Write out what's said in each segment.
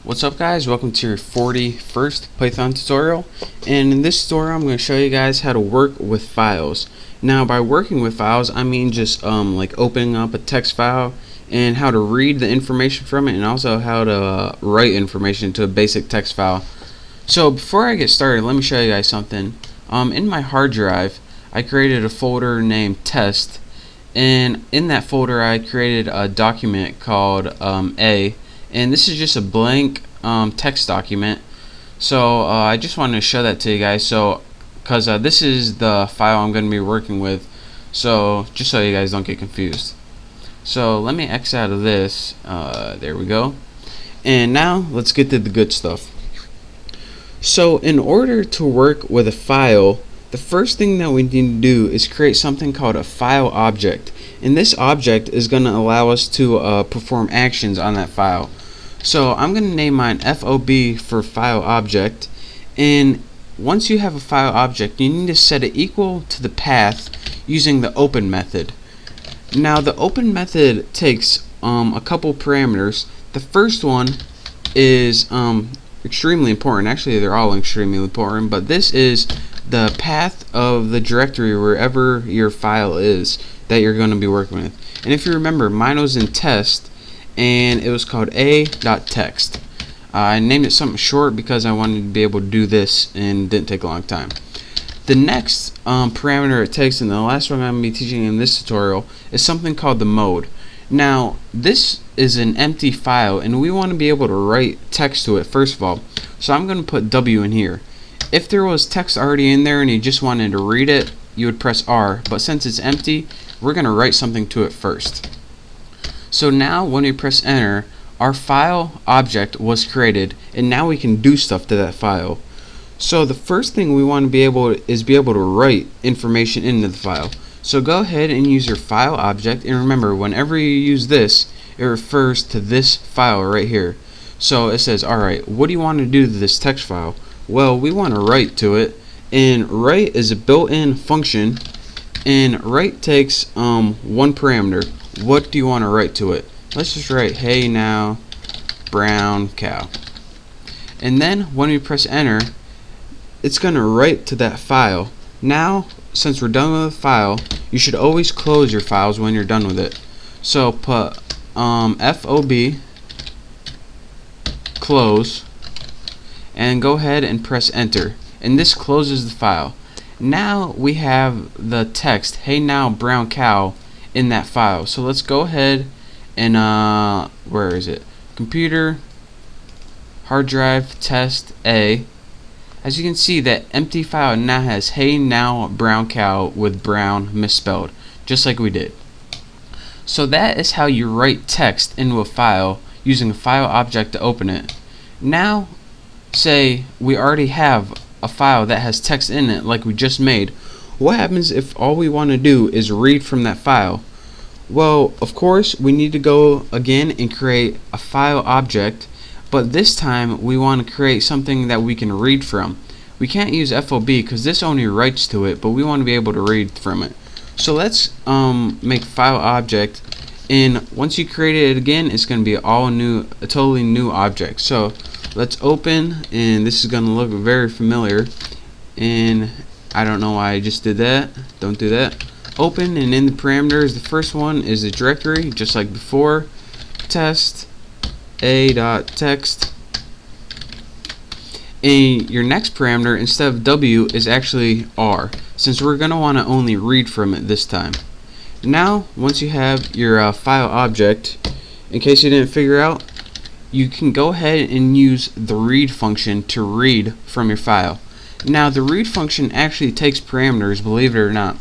What's up guys, welcome to your 41st Python tutorial, and in this tutorial I'm going to show you guys how to work with files. Now by working with files I mean just like opening up a text file and how to read the information from it, and also how to write information to a basic text file. So before I get started, let me show you guys something. In my hard drive I created a folder named test, and in that folder I created a document called A, and this is just a blank text document. So I just wanted to show that to you guys, so because this is the file I'm going to be working with, so just so you guys don't get confused. So let me X out of this. There we go. And now let's get to the good stuff. So in order to work with a file, the first thing that we need to do is create something called a file object, and this object is going to allow us to perform actions on that file. So I'm going to name mine FOB for file object, and once you have a file object you need to set it equal to the path using the open method. Now the open method takes a couple parameters. The first one is extremely important. Actually they're all extremely important, but this is the path of the directory wherever your file is that you're going to be working with. And if you remember, mine was in test and it was called a.text. I named it something short because I wanted to be able to do this and it didn't take a long time. The next parameter it takes, and the last one I'm going to be teaching in this tutorial, is something called the mode. Now this is an empty file and we want to be able to write text to it first of all, so I'm going to put W in here. If there was text already in there and you just wanted to read it, you would press R, but since it's empty we're going to write something to it first. So now when we press enter, our file object was created and now we can do stuff to that file. So the first thing we want to be able to write information into the file. So go ahead and use your file object, and remember whenever you use this it refers to this file right here. So it says, alright, what do you want to do to this text file? Well, we want to write to it, and write is a built-in function, and write takes one parameter. What do you want to write to it? Let's just write hey now brown cow, and then when we press enter it's going to write to that file. Now since we're done with the file, you should always close your files when you're done with it. So put FOB close and go ahead and press enter, and this closes the file. Now we have the text hey now brown cow in that file. So let's go ahead and where is it? Computer, hard drive, test A. As you can see, that empty file now has hey now brown cow with brown misspelled, just like we did. So that is how you write text into a file using a file object to open it. Now say we already have a file that has text in it like we just made. What happens if all we want to do is read from that file? Well, of course we need to go again and create a file object, but this time we want to create something that we can read from. We can't use FOB because this only writes to it, but we want to be able to read from it. So let's make file object, and once you create it again it's going to be a totally new object. So let's open, and this is going to look very familiar, and I don't know why I just did that. Don't do that. Open, and in the parameters the first one is the directory just like before, test a.text, and your next parameter instead of W is actually R, since we're going to want to only read from it this time. Now once you have your file object, in case you didn't figure out, you can go ahead and use the read function to read from your file. Now the read function actually takes parameters, believe it or not,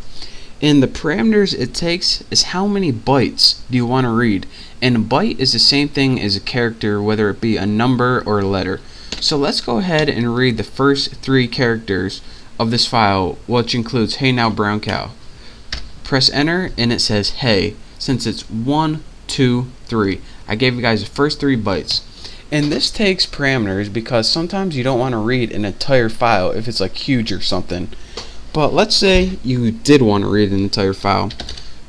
and the parameters it takes is how many bytes do you want to read, and a byte is the same thing as a character, whether it be a number or a letter. So let's go ahead and read the first 3 characters of this file, which includes hey now brown cow. Press enter and it says hey, since it's 1, 2, 3. I gave you guys the first 3 bytes. And this takes parameters because sometimes you don't want to read an entire file if it's like huge or something. But let's say you did want to read an entire file,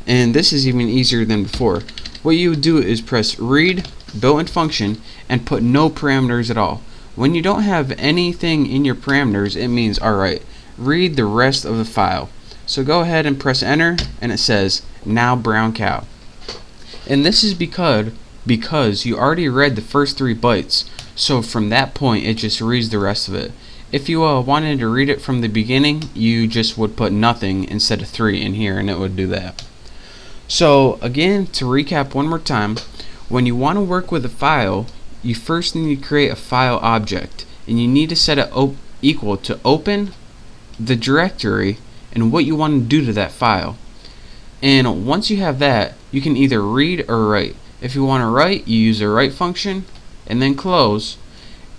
and this is even easier than before. What you would do is press read built-in function and put no parameters at all. When you don't have anything in your parameters, it means, alright, read the rest of the file. So go ahead and press enter, and it says now brown cow. And this is because you already read the first 3 bytes, so from that point it just reads the rest of it. If you wanted to read it from the beginning, you just would put nothing instead of 3 in here, and it would do that. So again, to recap one more time, when you want to work with a file, you first need to create a file object, and you need to set it equal to open, the directory, and what you want to do to that file. And once you have that, you can either read or write. If you want to write, you use the write function and then close.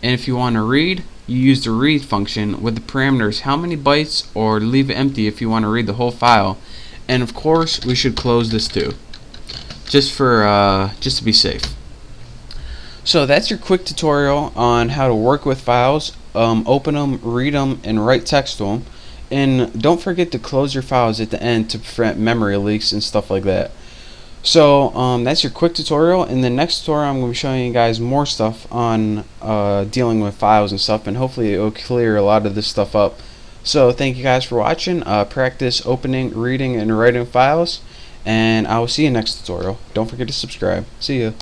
And if you want to read, you use the read function with the parameters how many bytes, or leave it empty if you want to read the whole file. And of course, we should close this too, just to be safe. So that's your quick tutorial on how to work with files, open them, read them, and write text to them. And don't forget to close your files at the end to prevent memory leaks and stuff like that. So that's your quick tutorial. In the next tutorial, I'm going to be showing you guys more stuff on dealing with files and stuff, and hopefully it will clear a lot of this stuff up. So thank you guys for watching. Practice opening, reading, and writing files, and I will see you next tutorial. Don't forget to subscribe. See ya.